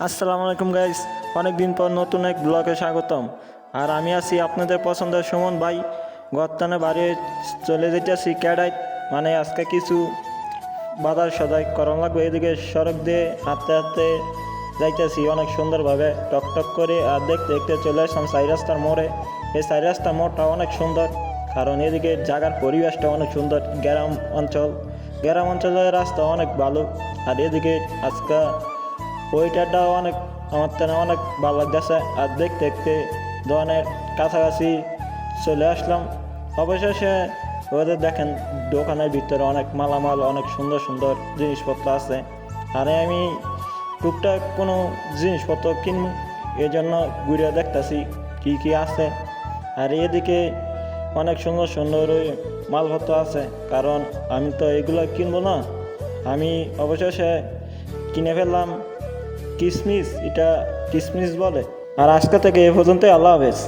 আসসালামু আলাইকুম গাইস, অনেক দিন পর নতুন এক ব্লগে স্বাগতম। আর আমি আছি আপনাদের পছন্দের সুমন ভাই। গর্তানে বাড়ি চলে যেতেছি ক্যাডাইট, মানে আজকে কিছু বাজার সদাই করানো লাগবে। এদিকে সড়ক দিয়ে হাঁটতে হাঁটতে যাইতেছি অনেক সুন্দরভাবে টকটক করে, আর দেখতে দেখতে চলে আসলাম চাই রাস্তার মোড়ে। এই চাই রাস্তার মোড়টা অনেক সুন্দর, কারণ এদিকে জায়গার পরিবেশটা অনেক সুন্দর। গ্রাম অঞ্চলের রাস্তা অনেক ভালো। আর এদিকে আজকে ওইটাটাও অনেক আমার তেনে অনেক ভালো লাগতেছে। আর দেখতে দেখতে দোকানের কাছাকাছি চলে আসলাম অবশেষে। ওদের দেখেন দোকানের ভিতরে অনেক মালামাল, অনেক সুন্দর সুন্দর জিনিসপত্র আছে। আর আমি টুকটাক কোনো জিনিসপত্র কিনবো, এই জন্য ঘুরে দেখতেছি কি কি আছে। আর এদিকে অনেক সুন্দর সুন্দর ওই মালপত্র আছে, কারণ আমি তো এগুলো কিনবো না। আমি অবশেষে কিনে ফেললাম কিসমিস, এটা কিসমিস বলে। আর আজকে থেকে এ পর্যন্ত, আল্লাহ হাফেজ।